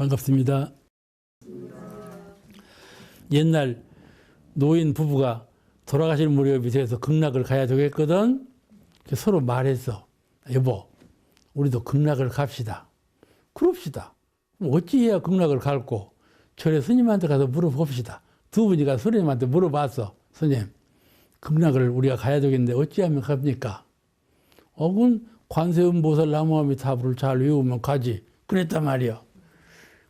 반갑습니다. 옛날 노인 부부가 돌아가실 무렵이 돼서 극락을 가야 되겠거든. 서로 말했어. 여보, 우리도 극락을 갑시다. 그럽시다. 어찌해야 극락을 갈고? 절에 스님한테 가서 물어봅시다. 두 분이 가서 스님한테 물어봤어. 스님, 극락을 우리가 가야 되겠는데 어찌하면 갑니까? 그건 관세음보살 나무아미타불을 잘 외우면 가지. 그랬단 말이야.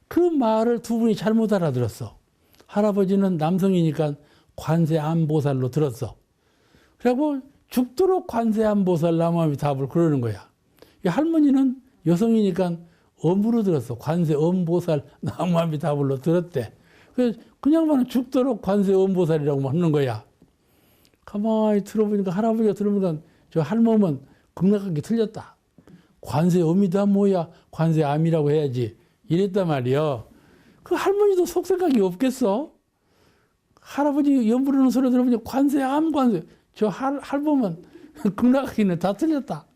그 말을 두 분이 잘못 알아들었어. 할아버지는 남성이니까 관세음보살로 들었어. 그리고 죽도록 관세음보살 나무아미타불 그러는 거야. 이 할머니는 여성이니까 엄으로 들었어. 관세음보살 나무아미타불로 들었대. 그래서 그냥 말은 죽도록 관세음보살이라고 하는 거야. 가만히 들어보니까 할아버지가 들어보니까 저 할멈은 극락하기 틀렸다. 관세음이다 뭐야. 관세암이라고 해야지. 이랬단 말이야. 그 할머니도 속생각이 없겠어? 할아버지 연부르는 소리 들어보니 관세암 관세. 저 할멈은 극락하기는 다 틀렸다.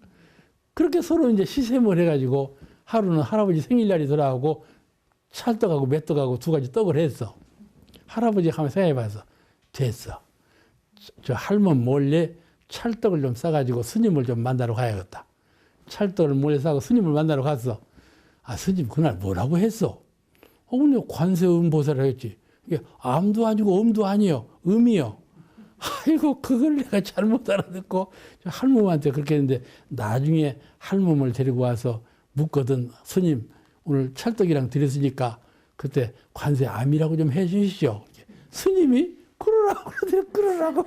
그렇게 서로 이제 시샘을 해가지고 하루는 할아버지 생일날이 돌아오고 찰떡하고 메떡하고 두 가지 떡을 했어. 할아버지가 한번 생각해봐서 됐어. 저 할멈 몰래 찰떡을 좀 싸가지고 스님을 좀 만나러 가야겠다. 찰떡을 몰래 싸고 스님을 만나러 갔어. 아, 스님 그날 뭐라고 했어? 근데 관세음보살을 했지. 이게 암도 아니고 음도 아니요. 음이요. 아이고 그걸 내가 잘못 알아듣고 할멈한테 그렇게 했는데 나중에 할멈을 데리고 와서 묻거든. 스님 오늘 찰떡이랑 드렸으니까 그때 관세암이라고 좀 해 주시죠. 스님이 그러라고 그러라고.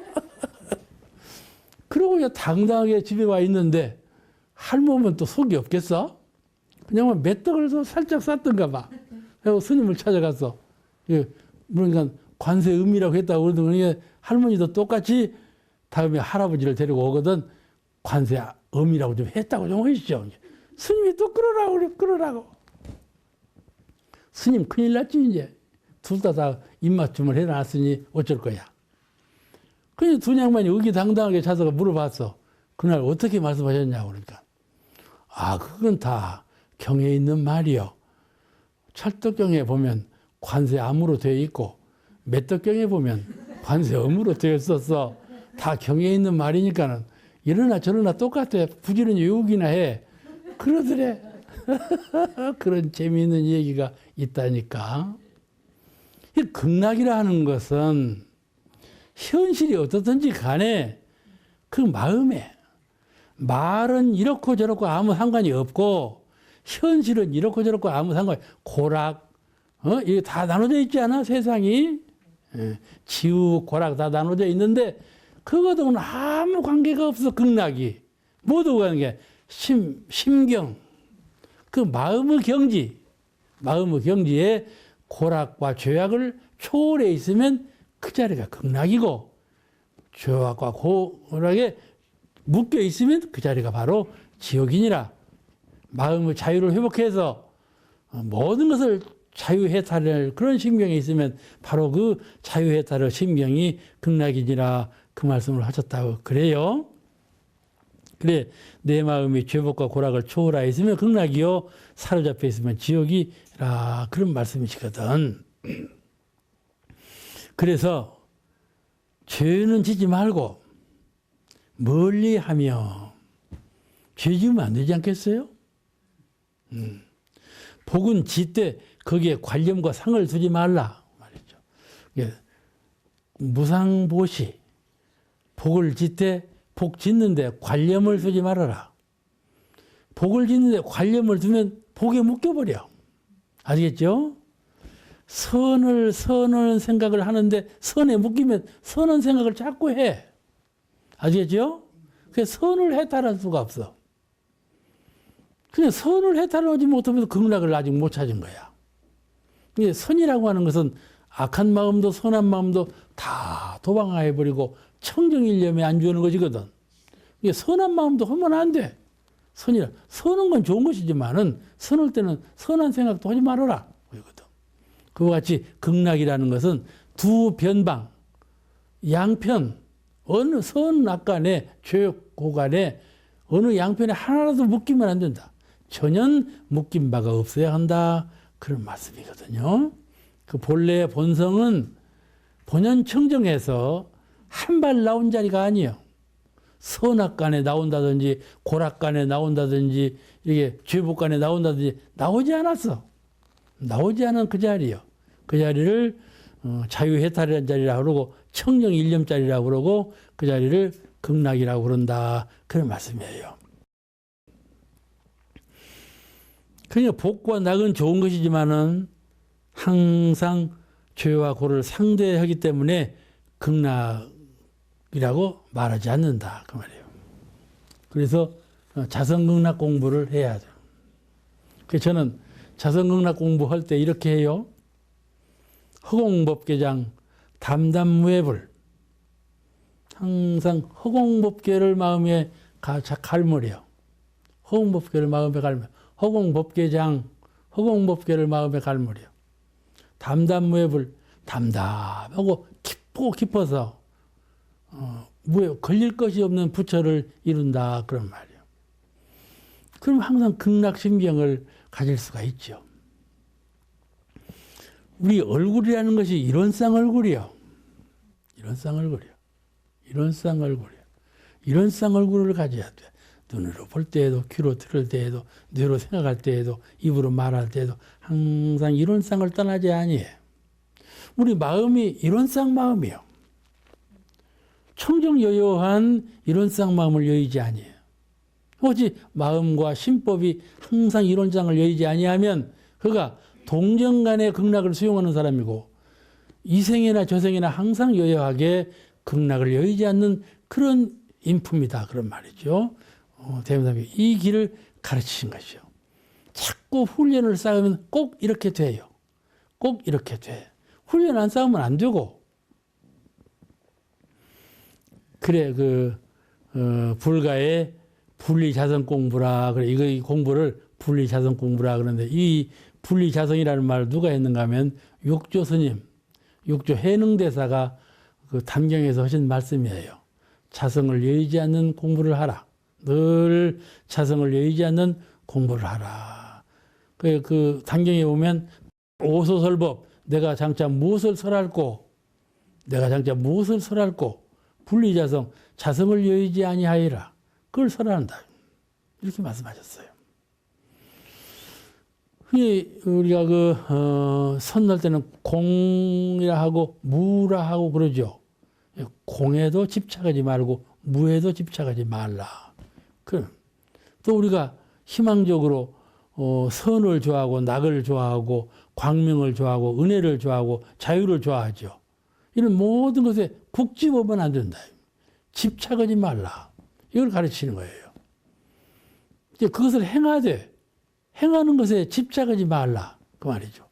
그러고 그냥 당당하게 집에 와 있는데 할멈은 또 속이 없겠어? 그냥 맷떡을 더 살짝 쌌던가 봐. 그래서 스님을 찾아갔어. 그러니까 관세음이라고 했다고 그러더니 할머니도 똑같이 다음에 할아버지를 데리고 오거든. 관세음이라고 좀 했다고 좀 하시죠. 스님이 또 끌으라고 그래, 끌으라고. 스님 큰일 났지 이제. 둘 다 입맞춤을 해놨으니 어쩔 거야. 그래서 두 양반이 의기당당하게 자서가 물어봤어. 그날 어떻게 말씀하셨냐고 그러니까. 아, 그건 다 경에 있는 말이요. 찰떡경에 보면 관세암으로 되어 있고 메떡경에 보면 관세음으로 되어 있었어. 다 경에 있는 말이니까는 이러나 저러나 똑같아. 부지런히 외우기나 해. 그러더래. 그런 재미있는 얘기가 있다니까. 이 극락이라 하는 것은 현실이 어떻든지 간에 그 마음에 말은 이렇고 저렇고 아무 상관이 없고 현실은 이렇고 저렇고 아무 상관이 고락 이게 다 나눠져 있지 않아 세상이. 지우 고락 다 나눠져 있는데 그거하고는 아무 관계가 없어. 극락이 모두 관계 심경 그 마음의 경지 마음의 경지에 고락과 죄악을 초월해 있으면 그 자리가 극락이고 죄악과 고락에 묶여 있으면 그 자리가 바로 지옥이니라. 마음의 자유를 회복해서 모든 것을 자유해탈할 그런 심경이 있으면 바로 그 자유해탈의 심경이 극락이니라 그 말씀을 하셨다고 그래요. 그래 내 마음이 죄복과 고락을 초월하여 있으면 극락이요 사로잡혀 있으면 지옥이라 그런 말씀이시거든. 그래서 죄는 지지 말고 멀리하며 죄 지으면 안 되지 않겠어요? 복은 짓되 거기에 관념과 상을 두지 말라 말이죠. 무상보시 복을 짓되 복 짓는데 관념을 두지 말아라. 복을 짓는데 관념을 두면 복에 묶여버려. 아시겠죠? 선을 생각을 하는데 선에 묶이면 선한 생각을 자꾸 해. 아시겠죠? 그래서 선을 해탈할 수가 없어. 그냥 선을 해탈하지 못하면서 극락을 아직 못 찾은 거야. 근데 선이라고 하는 것은 악한 마음도 선한 마음도 다 도방해버리고 청정일념에 안주하는 것이거든. 이게 선한 마음도 하면 안 돼. 선은 건 좋은 것이지만은 선할 때는 선한 생각도 하지 말아라. 그거거든. 그와 같이 극락이라는 것은 두 변방, 양편, 어느 선악간에 죄고간에 어느 양편에 하나라도 묶이면 안 된다. 전혀 묶인 바가 없어야 한다. 그런 말씀이거든요. 그 본래의 본성은 본연청정해서 한 발 나온 자리가 아니에요. 선악간에 나온다든지 고락간에 나온다든지 이게 죄복간에 나온다든지 나오지 않았어. 나오지 않은 그 자리요. 그 자리를 자유해탈이라는 자리라고 그러고 청정일념자리라고 그러고 그 자리를 극락이라고 그런다. 그런 말씀이에요. 그러니까 복과 낙은 좋은 것이지만은 항상 죄와 고를 상대하기 때문에 극락이라고 말하지 않는다. 그 말이에요. 그래서 자성극락 공부를 해야 돼요. 그래서 저는 자성극락 공부할 때 이렇게 해요. 허공법계장 담담무해불. 항상 허공법계를 마음에 갈무려. 허공법계를 마음에 갈무려. 허공법계장, 허공법계를 마음에 갈무려. 담담무해불. 담담하고 깊고 깊어서 무에 걸릴 것이 없는 부처를 이룬다. 그런 말이에요. 그럼 항상 극락심경을 가질 수가 있죠. 우리 얼굴이라는 것이 이런 쌍얼굴이요. 이런 쌍얼굴이요. 이런 쌍얼굴이요. 이런 쌍얼굴을 가져야 돼. 눈으로 볼 때에도, 귀로 들을 때에도, 뇌로 생각할 때에도, 입으로 말할 때에도 항상 이런 쌍을 떠나지 아니에요. 우리 마음이 이런 쌍마음이요. 청정여여한 이런 쌍마음을 여의지 아니에요. 오직 마음과 신법이 항상 이런 쌍을 여의지 아니하면 그가 동정간의 극락을 수용하는 사람이고 이생이나 저생이나 항상 여여하게 극락을 여의지 않는 그런 인품이다. 그런 말이죠. 대무사님이 이 길을 가르치신 것이요. 자꾸 훈련을 쌓으면 꼭 이렇게 돼요. 꼭 이렇게 돼. 훈련 안 쌓으면 안 되고. 그래, 불가의 분리자성 공부라. 그래, 이 공부를 분리자성 공부라 그러는데 이 분리자성이라는 말을 누가 했는가 하면 육조 스님, 육조 해능대사가 그 담경에서 하신 말씀이에요. 자성을 여의지 않는 공부를 하라. 늘 자성을 여의지 않는 공부를 하라. 그 담경에 보면 오소설법, 내가 장차 무엇을 설할꼬, 내가 장차 무엇을 설할꼬, 분리자성, 자성을 여의지 아니하리라. 그걸 설한다. 이렇게 말씀하셨어요. 우리가 선 넣을 때는 공이라 하고 무라 하고 그러죠. 공에도 집착하지 말고 무에도 집착하지 말라. 또 우리가 희망적으로 선을 좋아하고 낙을 좋아하고 광명을 좋아하고 은혜를 좋아하고 자유를 좋아하죠. 이런 모든 것에 국집하면 안 된다. 집착하지 말라. 이걸 가르치는 거예요. 이제 그것을 행하되 행하는 것에 집착하지 말라. 그 말이죠.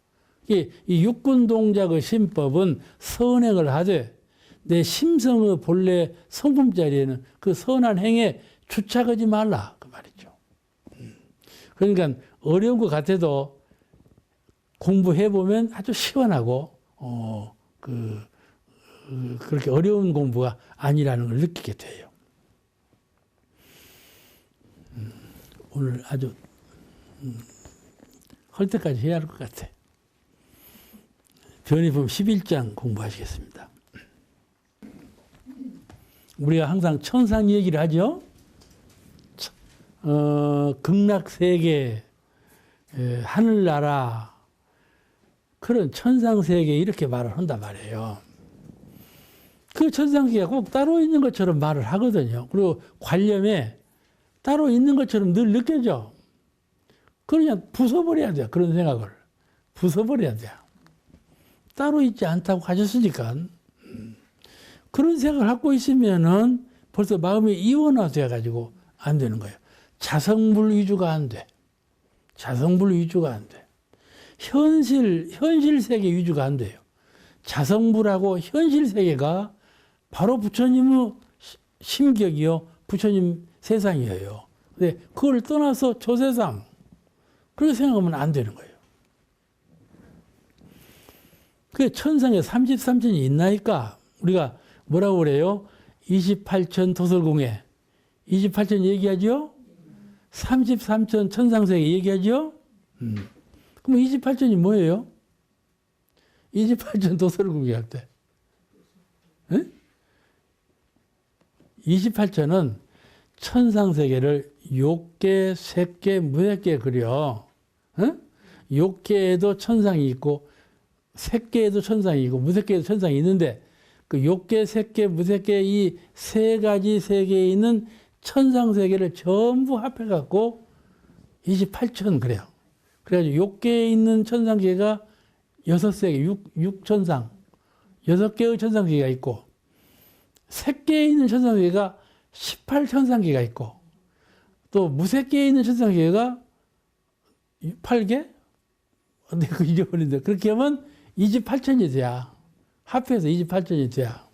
이 육군동작의 신법은 선행을 하되 내 심성의 본래 성품 자리에는 그 선한 행에 주착하지 말라. 그 말이죠. 그러니까 어려운 것 같아도 공부해보면 아주 시원하고, 그렇게 어려운 공부가 아니라는 걸 느끼게 돼요. 오늘 아주, 할 때까지 해야 할 것 같아. 변희품 11장 공부하시겠습니다. 우리가 항상 천상 얘기를 하죠. 극락세계, 하늘나라, 그런 천상세계 이렇게 말을 한단 말이에요. 그 천상세계가 꼭 따로 있는 것처럼 말을 하거든요. 그리고 관념에 따로 있는 것처럼 늘 느껴져. 그냥 부숴버려야 돼요. 그런 생각을. 부숴버려야 돼요. 따로 있지 않다고 하셨으니까. 그런 생각을 갖고 있으면은 벌써 마음이 이원화되어가지고 안 되는 거예요. 자성불 위주가 안 돼. 자성불 위주가 안 돼. 현실 세계 위주가 안 돼요. 자성불하고 현실 세계가 바로 부처님의 심격이요. 부처님 세상이에요. 근데 그걸 떠나서 저 세상. 그렇게 생각하면 안 되는 거예요. 그 천상에 33천이 있나니까 우리가 뭐라고 그래요? 28천 도설공회. 28천 얘기하죠? 33천 천상세계 얘기하죠? 그럼 28천이 뭐예요? 28천 도서를 공개할 때. 응? 28천은 천상세계를 욕계, 색계, 무색계 그려. 응? 욕계에도 천상이 있고, 색계에도 천상이 있고, 무색계에도 천상이 있는데, 그 욕계, 색계, 무색계 이 세 가지 세계에 있는 천상세계를 전부 합해갖고 28천 그래요. 그래가지고 욕계에 있는 천상세계가 6세계, 6천상, 6개의 천상세계가 있고, 색계에 있는 천상세계가 18천상계가 있고, 또 무색계에 있는 천상세계가 8개? 내가 잊어버린다. 그렇게 하면 28천이 돼야. 합해서 28천이 돼야.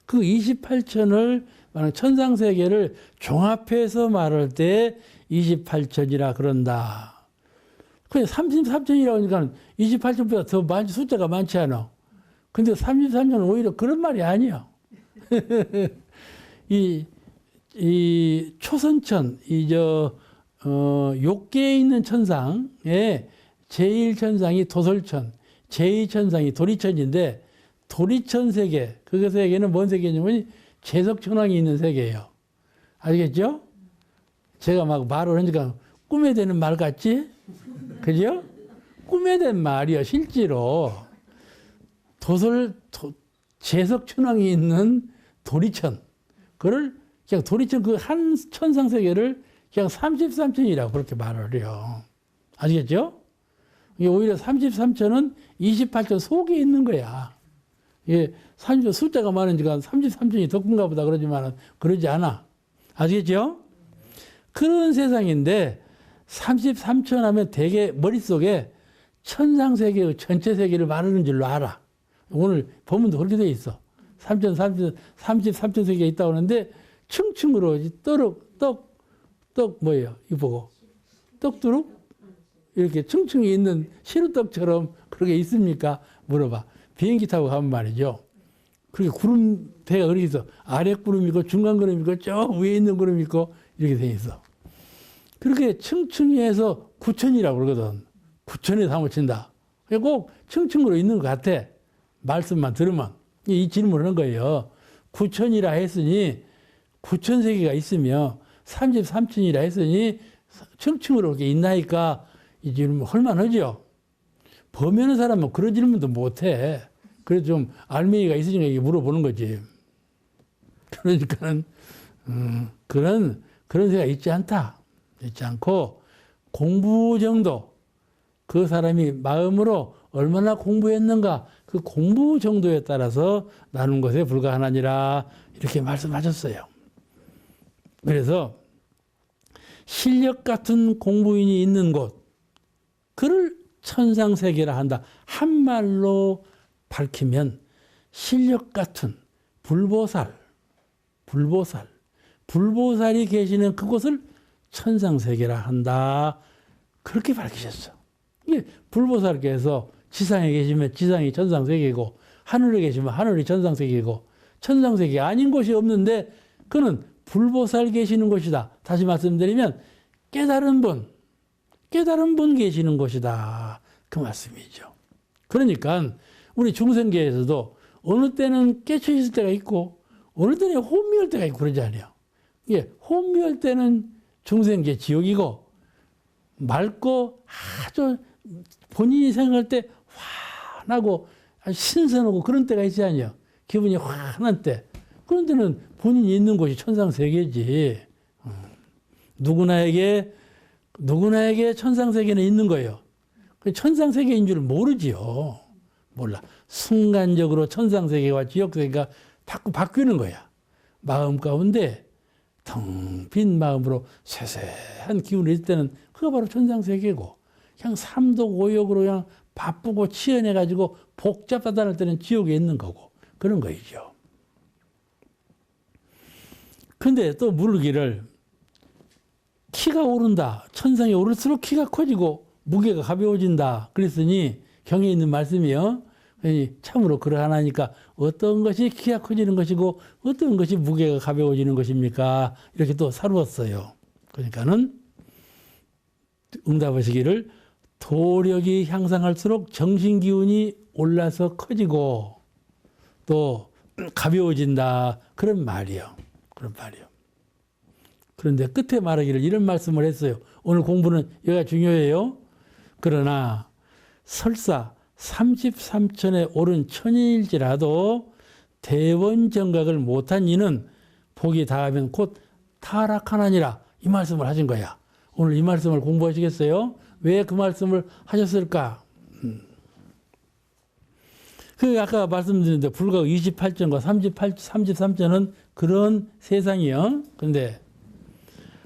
그 28천을, 천상세계를 종합해서 말할 때 28천이라 그런다. 그냥 33천이라고 하니까 28천보다 더 많지, 숫자가 많지 않아. 근데 33천은 오히려 그런 말이 아니야. 이 초선천, 욕계에 있는 천상에 제1천상이 도솔천, 제2천상이 도리천인데, 도리천 세계, 그 세계는 뭔 세계냐면 재석천왕이 있는 세계예요. 알겠죠? 제가 막 말을 하니까 꿈에 대는 말 같지? 그죠? 꿈에 된 말이야, 실제로. 재석천왕이 있는 도리천. 그걸 그냥 도리천 그 한 천상 세계를 그냥 33천이라고 그렇게 말을 해요. 아시겠죠? 오히려 33천은 28천 속에 있는 거야. 예, 30천 숫자가 많으니까 33천이 더 큰가 보다 그러지만 그러지 않아. 아시겠죠? 그런 세상인데 33천 하면 되게 머릿속에 천상세계의 전체 세계를 말하는 줄로 알아. 오늘 본문도 그렇게 돼 있어. 33천 세계가 있다고 하는데 층층으로 떡 뭐예요? 이거 보고. 떡두룩? 이렇게 층층이 있는 시루떡처럼 그렇게 있습니까? 물어봐. 비행기 타고 가면 말이죠. 그렇게 구름, 배가 그렇게 있어. 아래 구름 있고, 중간 구름 있고, 저 위에 있는 구름 있고, 이렇게 돼 있어. 그렇게 층층이 해서 구천이라고 그러거든. 구천에 사무친다. 꼭 층층으로 있는 것 같아. 말씀만 들으면. 이 질문을 한 거예요. 구천이라 했으니, 구천 세계가 있으며, 33천이라 했으니, 층층으로 이렇게 있나니까, 이 질문 할만하죠? 범하는 사람은 그런 질문도 못해. 그래서 좀 알맹이가 있으니까 이게 물어보는 거지. 그러니까는, 그런 생각 있지 않다. 있지 않고, 공부 정도, 그 사람이 마음으로 얼마나 공부했는가, 그 공부 정도에 따라서 나눈 것에 불과하나니라, 이렇게 말씀하셨어요. 그래서, 실력 같은 공부인이 있는 곳, 그를 천상세계라 한다. 한말로 밝히면 실력 같은 불보살이 계시는 그곳을 천상세계라 한다. 그렇게 밝히셨어. 이게 불보살께서 지상에 계시면 지상이 천상세계고, 하늘에 계시면 하늘이 천상세계고, 천상세계 아닌 곳이 없는데 그는 불보살 계시는 곳이다. 다시 말씀드리면 깨달은 분 계시는 곳이다. 그 말씀이죠. 그러니까 우리 중생계에서도 어느 때는 깨쳐 있을 때가 있고 어느 때는 혼미할 때가 있고 그러지 않아요. 예, 혼미할 때는 중생계 지옥이고 맑고 아주 본인이 생각할 때 환하고 신선하고 그런 때가 있지 않아요. 기분이 환한 때. 그런 때는 본인이 있는 곳이 천상세계지. 누구나에게 천상세계는 있는 거예요. 천상세계인 줄 모르지요. 몰라. 순간적으로 천상세계와 지옥세계가 자꾸 바뀌는 거야. 마음 가운데 텅 빈 마음으로 세세한 기운이 있을 때는 그거 바로 천상세계고, 그냥 삼독 오욕으로 그냥 바쁘고 치연해가지고 복잡하다 할 때는 지옥에 있는 거고, 그런 거이죠. 근데 또 물기를 키가 오른다. 천상에 오를수록 키가 커지고 무게가 가벼워진다. 그랬으니 경에 있는 말씀이요. 참으로 그러하나니까 어떤 것이 키가 커지는 것이고 어떤 것이 무게가 가벼워지는 것입니까? 이렇게 또 사루었어요. 그러니까는 응답하시기를 도력이 향상할수록 정신기운이 올라서 커지고 또 가벼워진다. 그런 말이요. 그런 말이요. 그런데 끝에 말하기를 이런 말씀을 했어요. 오늘 공부는 여기가 중요해요. 그러나 설사 33천에 오른 천인일지라도 대원정각을 못한 이는 복이 다하면 곧 타락하나니라. 이 말씀을 하신 거야. 오늘 이 말씀을 공부하시겠어요? 왜 그 말씀을 하셨을까? 그 아까 말씀드렸는데 불과 28전과 33전은 그런 세상이요. 그런데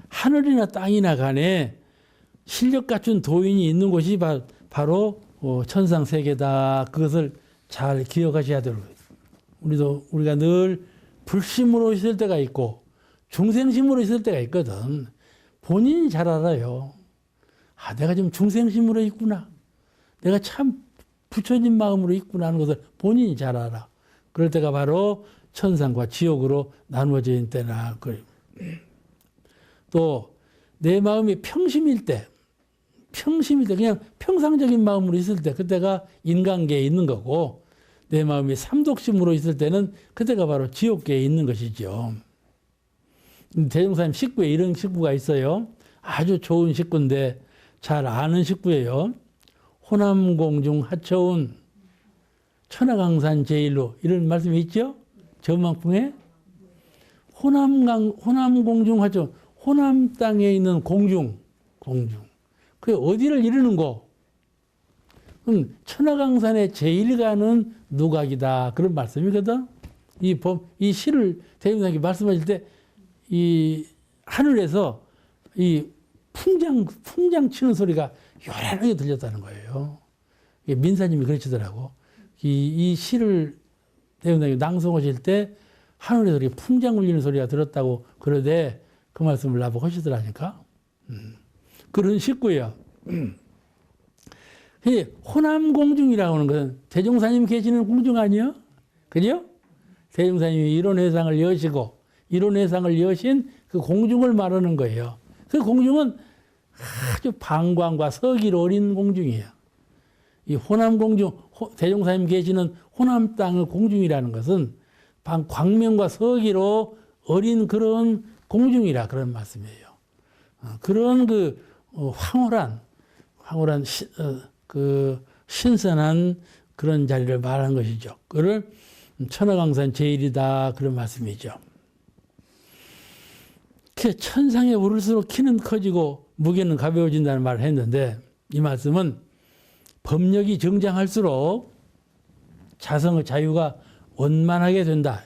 하늘이나 땅이나 간에 실력 갖춘 도인이 있는 곳이 바로 천상세계다. 그것을 잘 기억하셔야 되고요. 우리가 늘 불심으로 있을 때가 있고 중생심으로 있을 때가 있거든. 본인이 잘 알아요. 아, 내가 좀 중생심으로 있구나. 내가 참 부처님 마음으로 있구나 하는 것을 본인이 잘 알아. 그럴 때가 바로 천상과 지옥으로 나누어져 있는 때나 또 내 마음이 평심일 때 그냥 평상적인 마음으로 있을 때 그때가 인간계에 있는 거고 내 마음이 삼독심으로 있을 때는 그때가 바로 지옥계에 있는 것이죠. 대종사님 식구에 이런 식구가 있어요. 아주 좋은 식구인데 잘 아는 식구예요. 호남공중 하처운 천하강산 제일로 이런 말씀이 있죠? 저만풍에 호남공중 하처운 호남 땅에 있는 공중. 그게 어디를 이루는고? 천하강산의 제일 가는 누각이다. 그런 말씀이거든. 이 시를 대중사님께 말씀하실 때 이 하늘에서 이 풍장 치는 소리가 요란하게 들렸다는 거예요. 민사님이 그러시더라고. 이 시를 대중사님이 낭송하실 때 하늘에서 이렇게 풍장 울리는 소리가 들었다고 그러되 그 말씀을 나보고 하시더라니까. 그런 식구예요. 호남공중이라고 하는 것은 대종사님 계시는 공중 아니요? 그죠? 대종사님이 이론회상을 여시고 이론회상을 여신 그 공중을 말하는 거예요. 그 공중은 아주 방광과 서기로 어린 공중이에요. 이 호남공중, 대종사님 계시는 호남 땅의 공중이라는 것은 광명과 서기로 어린 그런 공중이라 그런 말씀이에요. 그런 황홀한 신선한 그런 자리를 말하는 것이죠. 그를 천하강산 제일이다 그런 말씀이죠. 천상에 오를수록 키는 커지고 무게는 가벼워진다는 말을 했는데 이 말씀은 법력이 정장할수록 자성의 자유가 원만하게 된다.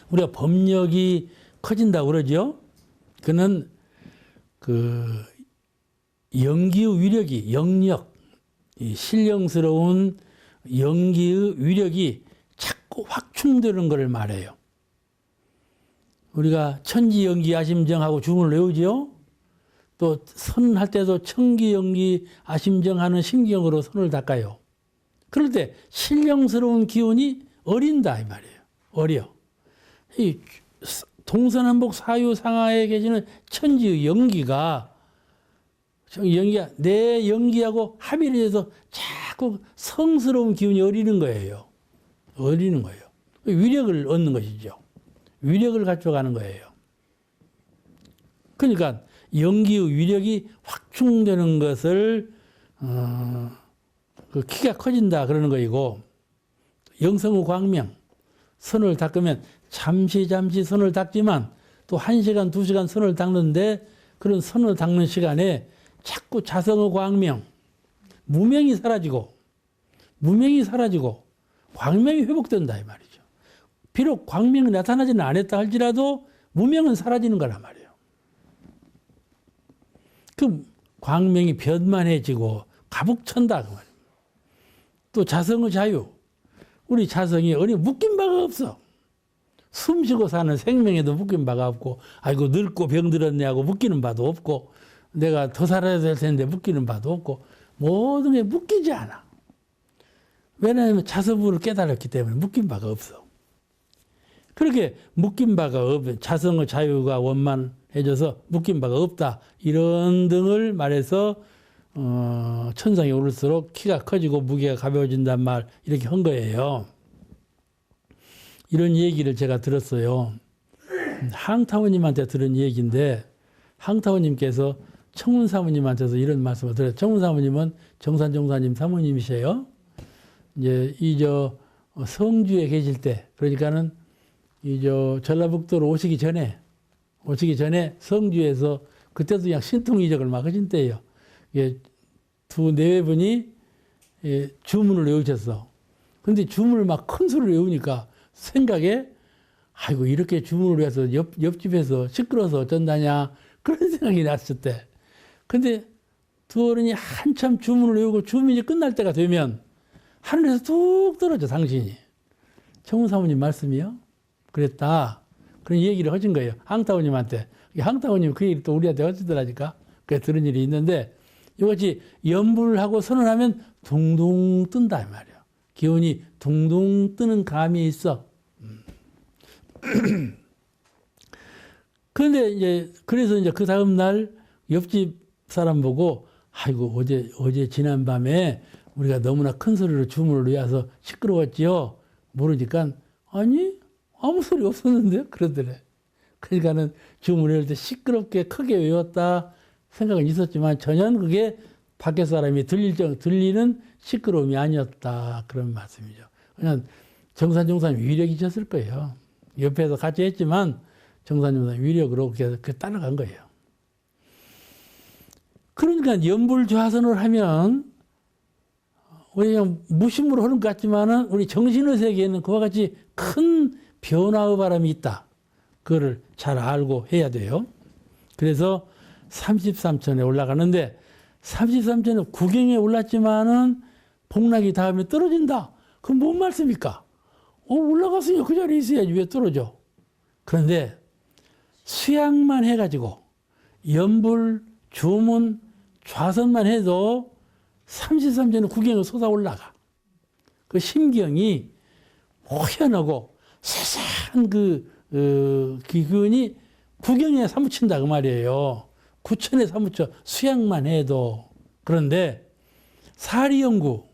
우리가 법력이 커진다고 그러죠. 그는 영기의 위력이 영력, 이 신령스러운 영기의 위력이 자꾸 확충되는 것을 말해요. 우리가 천지영기 아심정하고 주문을 외우지요. 또 선할 때도 천기영기 아심정하는 신경으로 손을 닦아요. 그럴 때 신령스러운 기운이 어린다 이 말이에요. 어려. 이 동서남북 사유상하에 계시는 천지의 영기가 내 영기하고 합의를 해서 자꾸 성스러운 기운이 어리는 거예요. 어리는 거예요. 위력을 얻는 것이죠. 위력을 갖춰가는 거예요. 그러니까 영기의 위력이 확충되는 것을 그 키가 커진다 그러는 거이고 영성의 광명 선을 닦으면 잠시 선을 닦지만 또 1시간, 2시간 선을 닦는데 그런 선을 닦는 시간에 자꾸 자성의 광명, 무명이 사라지고 광명이 회복된다 이 말이죠. 비록 광명이 나타나지는 않았다 할지라도 무명은 사라지는 거란 말이에요. 그 광명이 변만해지고 가북천다 그 말이에요. 또 자성의 자유. 우리 자성이 어디 묶인 바가 없어. 숨쉬고 사는 생명에도 묶인 바가 없고 아이고 늙고 병들었네 하고 묶이는 바도 없고 내가 더 살아야 될 텐데 묶이는 바도 없고 모든 게 묶이지 않아. 왜냐하면 자성부를 깨달았기 때문에 묶인 바가 없어. 그렇게 묶인 바가 없는 자성의 자유가 해줘서 묶인 바가 없다. 이런 등을 말해서 천상에 오를수록 키가 커지고 무게가 가벼워진단 말 이렇게 한 거예요. 이런 얘기를 제가 들었어요. 항타원님한테 들은 얘기인데 항타원님께서 청문 사모님한테서 이런 말씀을 드려요. 청문 사모님은 정산종사님 사모님이세요. 이제 성주에 계실 때, 그러니까는 전라북도로 오시기 전에 성주에서 그때도 그냥 신통이적을 막 하신 때예요. 두 내외분이 주문을 외우셨어. 근데 주문을 막 큰 소리를 외우니까 생각에 아이고 이렇게 주문을 외워서 옆집에서 시끄러워서 어쩐다냐 그런 생각이 났을 때. 근데 두 어른이 한참 주문을 외우고 주문이 끝날 때가 되면 하늘에서 뚝 떨어져 당신이. 청문사모님 말씀이요? 그랬다. 그런 얘기를 하신 거예요. 항타오님한테. 항타오님 그 얘기 또 우리한테 하시더라니까. 그래 들은 일이 있는데 이것이 연불을 하고 선언하면 둥둥 뜬다 이 말이에요. 기운이 둥둥 뜨는 감이 있어. 그런데 그래서 그 다음 날 옆집 사람 보고 아이고 어제 지난 밤에 우리가 너무나 큰 소리로 주문을 외워서 시끄러웠지요. 모르니까 아니 아무 소리 없었는데요. 그러더래. 그러니까는 주문을 외울 때 시끄럽게 크게 외웠다 생각은 있었지만 전혀 그게 밖에 사람이 들리는 시끄러움이 아니었다 그런 말씀이죠. 그냥 정산종사님 위력이셨을 거예요. 옆에서 같이 했지만 정산종사님 위력으로 그렇게 따라간 거예요. 그러니까 연불좌선을 하면 우리 그냥 무심으로 하는 것 같지만은 우리 정신의 세계에는 그와 같이 큰 변화의 바람이 있다. 그거를 잘 알고 해야 돼요. 그래서 33천에 올라가는데 33천에 구경에 올랐지만은 복락이 다음에 떨어진다. 그건 뭔 말씀입니까? 올라갔으니까 그 자리에 있어야지 왜 떨어져? 그런데 수양만 해가지고 연불, 주문, 좌선만 해도 33천에 구경을 솟아 올라가. 그 심경이 호연하고 세세한 기운이 구경에 사무친다 그 말이에요. 구천에 사무쳐 수양만 해도. 그런데 사리연구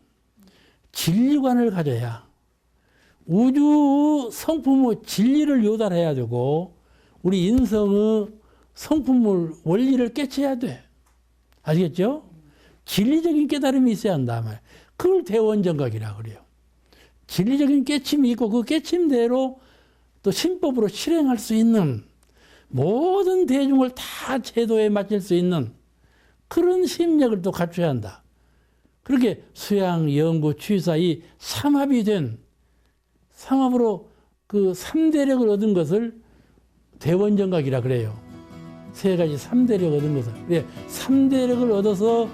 진리관을 가져야 우주 성품의 진리를 요달해야 되고 우리 인성의 성품을 원리를 깨쳐야 돼. 아시겠죠? 진리적인 깨달음이 있어야 한다 말. 그걸 대원정각이라 그래요. 진리적인 깨침이 있고 그 깨침대로 또 신법으로 실행할 수 있는 모든 대중을 다 제도에 맞출 수 있는 그런 심력을 또 갖춰야 한다. 그렇게 수양, 연구, 취사 이 삼합이 된 삼합으로 그 3대력을 얻은 것을 대원정각이라 그래요. 세 가지 3대력 얻은 것을. 네, 3대력을 얻어서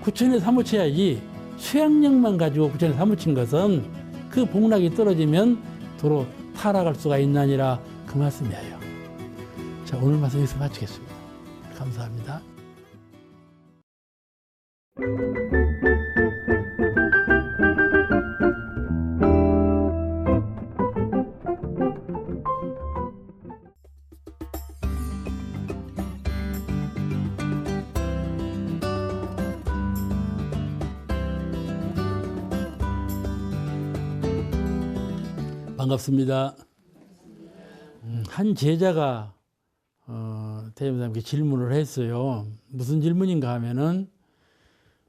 구천에 사무쳐야지 수양력만 가지고 구천에 사무친 것은 그 복락이 떨어지면 도로 타락할 수가 있나니라 그 말씀이에요. 자, 오늘 말씀 여기서 마치겠습니다. 감사합니다. 반갑습니다. 한 제자가 대님사님께 질문을 했어요. 무슨 질문인가 하면은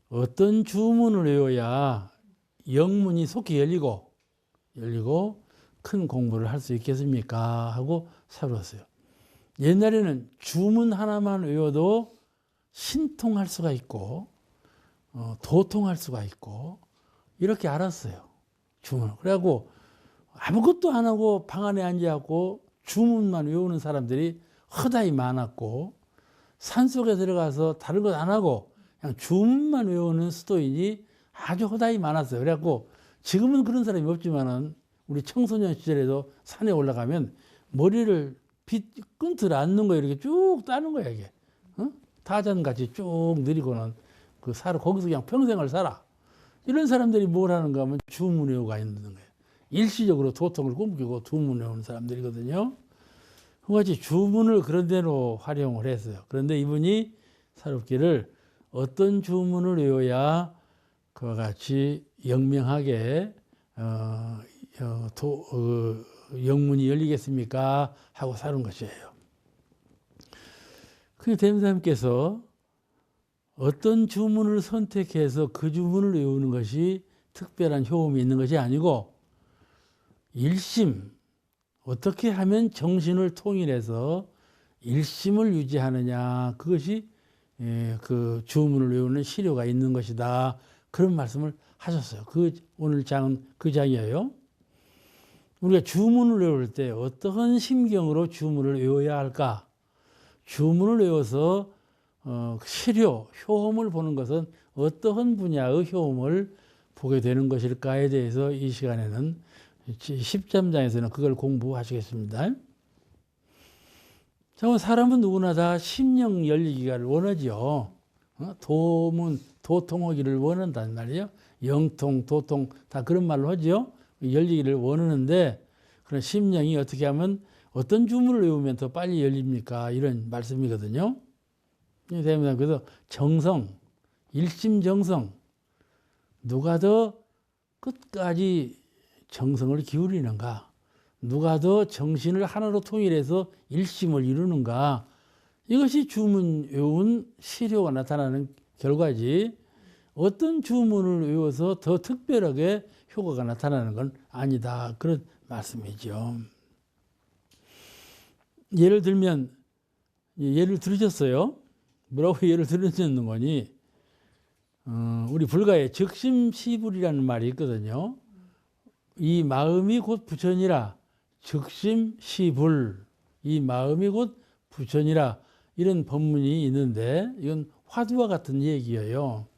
어떤 주문을 외워야 영문이 속히 열리고 큰 공부를 할 수 있겠습니까? 하고 살았어요. 옛날에는 주문 하나만 외워도 신통할 수가 있고 도통할 수가 있고 이렇게 알았어요. 주문을. 그래갖고 아무것도 안 하고 방 안에 앉아갖고 주문만 외우는 사람들이 허다히 많았고 산속에 들어가서 다른 것 안 하고 그냥 주문만 외우는 수도인이 아주 허다히 많았어요. 그래갖고 지금은 그런 사람이 없지만은 우리 청소년 시절에도 산에 올라가면 머리를 끈틀 앉는 거 이렇게 쭉 따는 거야 이게. 타잔같이 쭉 느리고는 거기서 그냥 평생을 살아. 이런 사람들이 뭘 하는가 하면 주문 외우가 있는 거예요. 일시적으로 도통을 꿈꾸고 주문 외우는 사람들이거든요. 그같이 주문을 그런 데로 활용을 했어요. 그런데 이분이 사롭기를 어떤 주문을 외워야 그와 같이 영명하게 영문이 열리겠습니까? 하고 사는 것이에요. 그 대명사님께서 어떤 주문을 선택해서 그 주문을 외우는 것이 특별한 효험이 있는 것이 아니고 일심, 어떻게 하면 정신을 통일해서 일심을 유지하느냐, 그것이 그 주문을 외우는 실효가 있는 것이다. 그런 말씀을 하셨어요. 오늘 장은 그 장이에요. 우리가 주문을 외울 때 어떠한 심경으로 주문을 외워야 할까? 주문을 외워서 실효, 효험을 보는 것은 어떠한 분야의 효험을 보게 되는 것일까에 대해서 이 시간에는 13장에서는 그걸 공부하시겠습니다. 자, 사람은 누구나 다 심령 열리기를 원하죠. 도통하기를 원한단 말이에요. 영통, 도통 다 그런 말로 하죠. 열리기를 원하는데 그런 심령이 어떻게 하면 어떤 주문을 외우면 더 빨리 열립니까? 이런 말씀이거든요. 그래서 정성, 일심정성, 누가 더 끝까지 정성을 기울이는가, 누가 더 정신을 하나로 통일해서 일심을 이루는가, 이것이 주문 외운 실효가 나타나는 결과지, 어떤 주문을 외워서 더 특별하게 효과가 나타나는 건 아니다. 그런 말씀이죠. 예를 들면, 예를 들으셨어요? 뭐라고 예를 들으셨는 거니? 우리 불가에 적심시불이라는 말이 있거든요. 이 마음이 곧 부처니라. 적심시불. 이 마음이 곧 부처니라. 이런 법문이 있는데 이건 화두와 같은 얘기예요.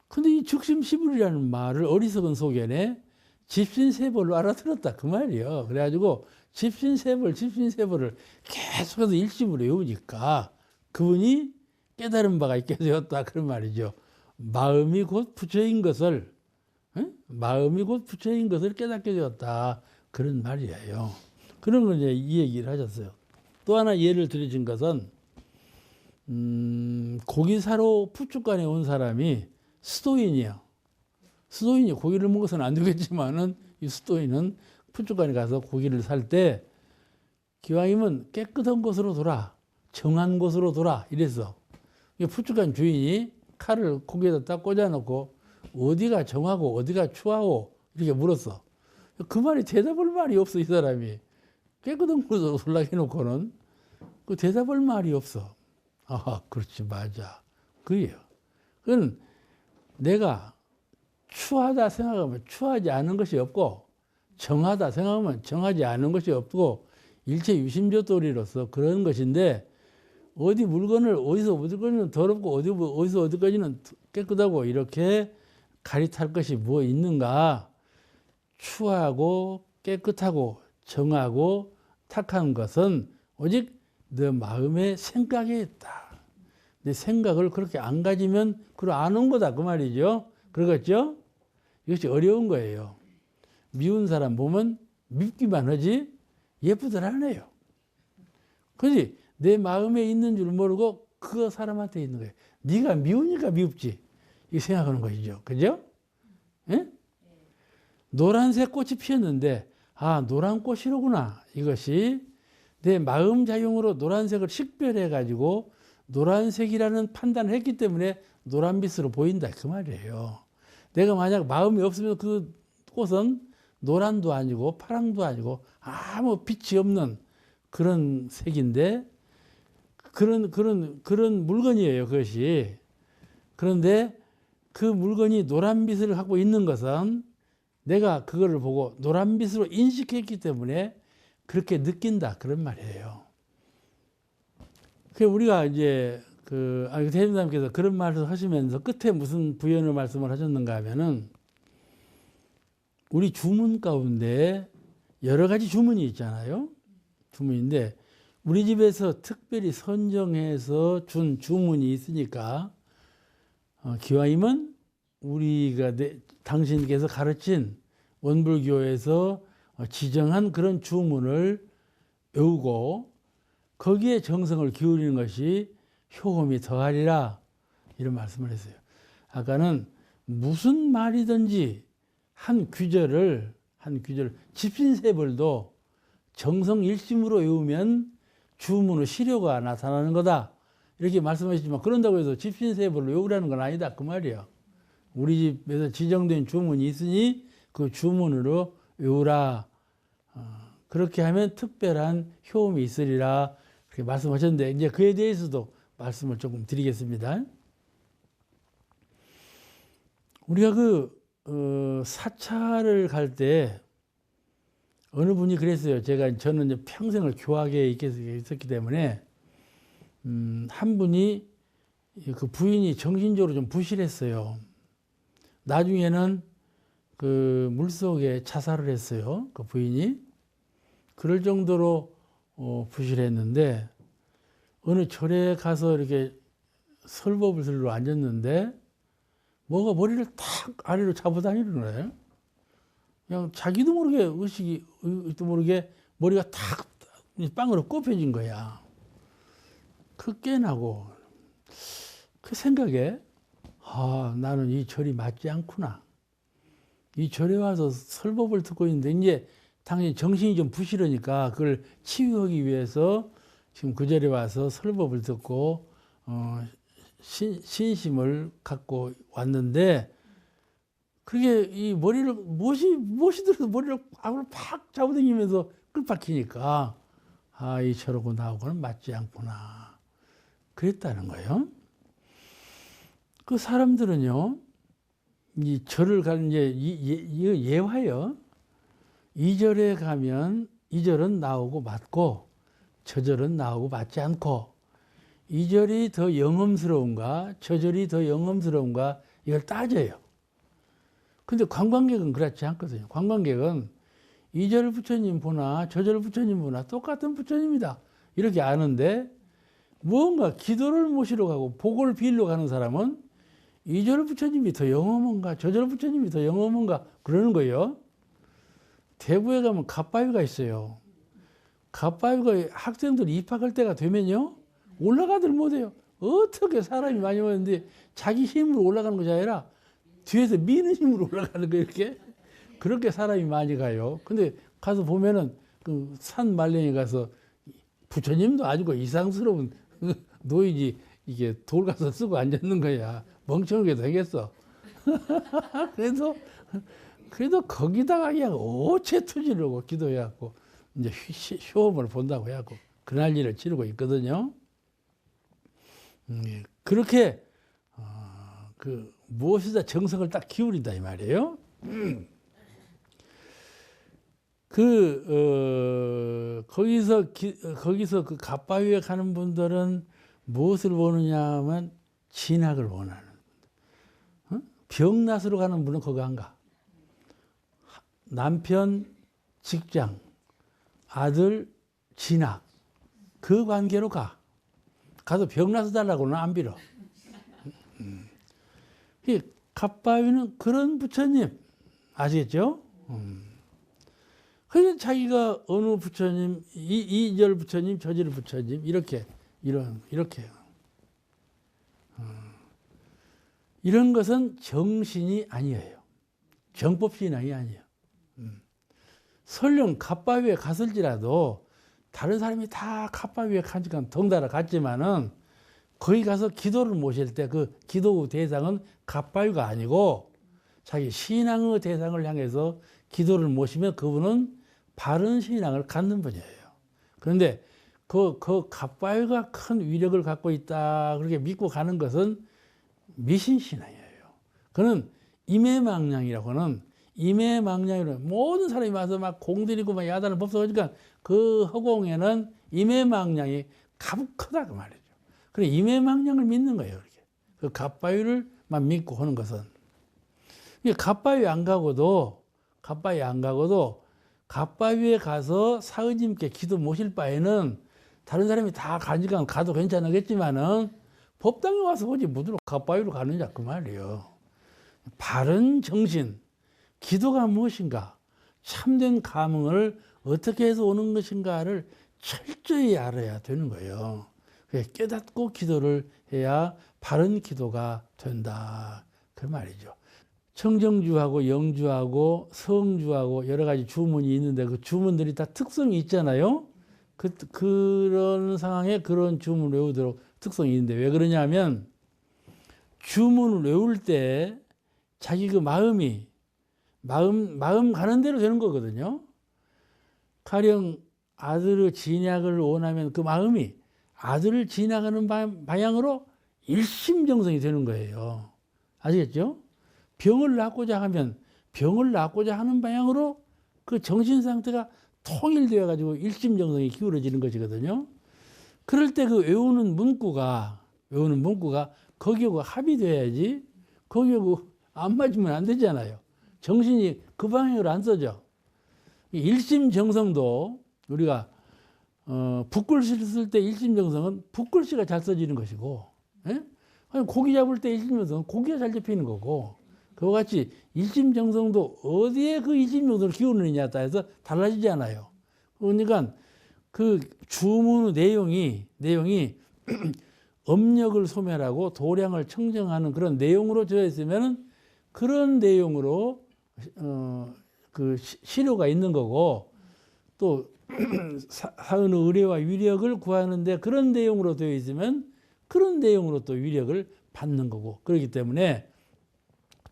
근데 이 적심시불이라는 말을 어리석은 속에네 집신세벌로 알아들었다 그 말이에요. 그래가지고 집신세벌을 계속해서 일심으로 외우니까 그분이 깨달은 바가 있게 되었다 그런 말이죠. 마음이 곧 부처인 것을 깨닫게 되었다 그런 말이에요. 그런 걸 이제 이 얘기를 하셨어요. 또 하나 예를 들으신 것은 고기 사러 푸축간에 온 사람이 수도인이에요. 수도인이 고기를 먹어서는 안 되겠지만은 이 수도인은 푸축간에 가서 고기를 살 때 기왕이면 깨끗한 곳으로 돌아, 정한 곳으로 돌아 이래서 푸축간 주인이 칼을 고기에다 딱 꽂아놓고 어디가 정하고 어디가 추하고 이렇게 물었어. 그 말이 대답할 말이 없어. 이 사람이 깨끗한 곳으로 돌라 해놓고는 그 대답할 말이 없어. 아, 그렇지, 맞아. 그게요. 그건 내가 추하다 생각하면 추하지 않은 것이 없고 정하다 생각하면 정하지 않은 것이 없고 일체 유심조도리로서 그런 것인데 어디 물건을 어디서 어디까지는 더럽고 어디서 어디까지는 깨끗하고 이렇게 가리탈 것이 뭐 있는가? 추하고 깨끗하고 정하고 탁한 것은 오직 내 마음의 생각에 있다. 내 생각을 그렇게 안 가지면 그걸 아는 거다 그 말이죠. 그러겠죠? 이것이 어려운 거예요. 미운 사람 보면 밉기만 하지 예쁘들 않아요. 그지? 내 마음에 있는 줄 모르고 그 사람한테 있는 거예요. 네가 미우니까 미웁지. 이 생각하는 것이죠. 그죠? 예? 노란색 꽃이 피었는데 아, 노란 꽃이로구나. 이것이 내 마음 작용으로 노란색을 식별해 가지고 노란색이라는 판단을 했기 때문에 노란빛으로 보인다 그 말이에요. 내가 만약 마음이 없으면 그 꽃은 노란도 아니고 파랑도 아니고 아무 빛이 없는 그런 색인데 그런 물건이에요, 그것이. 그런데 그 물건이 노란빛을 갖고 있는 것은 내가 그거를 보고 노란빛으로 인식했기 때문에 그렇게 느낀다 그런 말이에요. 그 우리가 이제 대림사님께서 그런 말을 하시면서 끝에 무슨 부연의 말씀을 하셨는가 하면은 우리 주문 가운데 여러 가지 주문이 있잖아요. 주문인데 우리 집에서 특별히 선정해서 준 주문이 있으니까 기왕이면 우리가 당신께서 가르친 원불교에서 지정한 그런 주문을 외우고 거기에 정성을 기울이는 것이 효험이 더하리라 이런 말씀을 했어요. 아까는 무슨 말이든지 한 귀절을 집신세벌도 정성일심으로 외우면 주문의 시료가 나타나는 거다 이렇게 말씀하시지만 그런다고 해서 집신세벌로 외우라는 건 아니다 그 말이에요. 우리 집에서 지정된 주문이 있으니 그 주문으로 외우라. 그렇게 하면 특별한 효험이 있으리라 그렇게 말씀하셨는데 이제 그에 대해서도 말씀을 조금 드리겠습니다. 우리가 사찰을 갈 때 어느 분이 그랬어요. 저는 이제 평생을 교학에 있었기 때문에 한 분이 그 부인이 정신적으로 좀 부실했어요. 나중에는 그 물속에 자살을 했어요. 그 부인이 그럴 정도로 부실했는데 어느 절에 가서 이렇게 설법을 들러 앉았는데 뭐가 머리를 탁 아래로 잡아당기는 거예요. 그냥 자기도 모르게 의식도 모르게 머리가 탁 빵으로 꼽혀진 거야. 그 깨나고 그 생각에 나는 이 절이 맞지 않구나. 이 절에 와서 설법을 듣고 있는데 이제 당연히 정신이 좀 부실하니까 그걸 치유하기 위해서 지금 그 절에 와서 설법을 듣고 신심을 갖고 왔는데 그게 이 머리를 무엇이 들어서 머리를 앞으로 팍 잡아당기면서 끌박히니까 이 저러고 나하고는 맞지 않구나 그랬다는 거예요. 그 사람들은요 이 절을 가는 예화요. 이 절에 가면 이 절은 나오고 맞고 저 절은 나오고 맞지 않고 이 절이 더 영험스러운가 저 절이 더 영험스러운가 이걸 따져요. 근데 관광객은 그렇지 않거든요. 관광객은 이 절 부처님 보나 저 절 부처님 보나 똑같은 부처님이다 이렇게 아는데 무언가 기도를 모시러 가고 복을 빌러 가는 사람은 이 절 부처님이 더 영험한가 저 절 부처님이 더 영험한가 그러는 거예요. 대구에 가면 갓바위가 있어요. 갓바위가 학생들이 입학할 때가 되면요 올라가들 못해요. 어떻게 사람이 많이 오는데 자기 힘으로 올라가는 것이 아니라 뒤에서 미는 힘으로 올라가는 거 이렇게 그렇게 사람이 많이 가요. 근데 가서 보면은 그 산 말랭이 가서 부처님도 아니고 이상스러운 노인이 이게 돌 가서 쓰고 앉았는 거야. 멍청하게 되겠어. 그래도 거기다가 그냥 오체투지를 하고 기도해갖고 이제 효험을 본다고 해갖고 그날 일을 치르고 있거든요. 그렇게 무엇이다 정성을 딱 기울인다 이 말이에요. 거기서 그 갓바위에 가는 분들은 무엇을 보느냐 하면 진학을 원하는. 병낫으로 가는 분은 거기 안 가. 남편 직장, 아들 진학 그 관계로 가. 가서 병나서 달라고는 안 빌어. 이 갓바위는 그런 부처님 아시겠죠? 그래서 자기가 어느 부처님, 이 절 부처님, 저 절 부처님 이렇게 이런 것은 정신이 아니에요. 정법신앙이 아니에요. 설령 갓바위에 갔을지라도 다른 사람이 다 갓바위에 가니까 덩달아 갔지만은 거기 가서 기도를 모실 때 그 기도 대상은 갓바위가 아니고 자기 신앙의 대상을 향해서 기도를 모시면 그분은 바른 신앙을 갖는 분이에요. 그런데 그 갓바위가 큰 위력을 갖고 있다 그렇게 믿고 가는 것은 미신신앙이에요. 그는 임해망량이라고는 모든 사람이 와서 막 공들이고 막 야단을 법석하니까 그 허공에는 임해망량이 가득하다 그 말이죠. 그래 임해망량을 믿는 거예요. 이렇게. 그 갓바위를만 믿고 하는 것은 갓바위 안 가고도 갓바위에 가서 사의님께 기도 모실 바에는 다른 사람이 다 가니까 가도 괜찮겠지만은 법당에 와서 오지 뭐들어 갓바위로 가느냐 그 말이에요. 바른 정신, 기도가 무엇인가, 참된 감흥을 어떻게 해서 오는 것인가를 철저히 알아야 되는 거예요. 깨닫고 기도를 해야 바른 기도가 된다. 그 말이죠. 청정주하고 영주하고 성주하고 여러 가지 주문이 있는데 그 주문들이 다 특성이 있잖아요. 그런 상황에 그런 주문을 외우도록 특성이 있는데 왜 그러냐면 주문을 외울 때 자기 그 마음 가는 대로 되는 거거든요. 가령 아들의 진약을 원하면 그 마음이 아들을 지나가는 방향으로 일심정성이 되는 거예요. 아시겠죠? 병을 낫고자 하면 병을 낫고자 하는 방향으로 그 정신 상태가 통일되어 가지고 일심정성이 기울어지는 것이거든요. 그럴 때 그 외우는 문구가 거기하고 합의돼야지 거기하고 안 맞으면 안 되잖아요. 정신이 그 방향으로 안 써져. 일심정성도 우리가 붓글씨를 쓸 때 일심정성은 붓글씨가 잘 써지는 것이고, 예? 고기 잡을 때 일심정성은 고기가 잘 잡히는 거고, 그와 같이 일심정성도 어디에 그 일심정성을 기울이느냐에 따라서 달라지지 않아요. 그러니까 그 주문 내용이 업력을 소멸하고 도량을 청정하는 그런 내용으로 되어 있으면 그런 내용으로 그 실효가 있는 거고, 또 사은의 의뢰와 위력을 구하는데 그런 내용으로 되어 있으면 그런 내용으로 또 위력을 받는 거고, 그렇기 때문에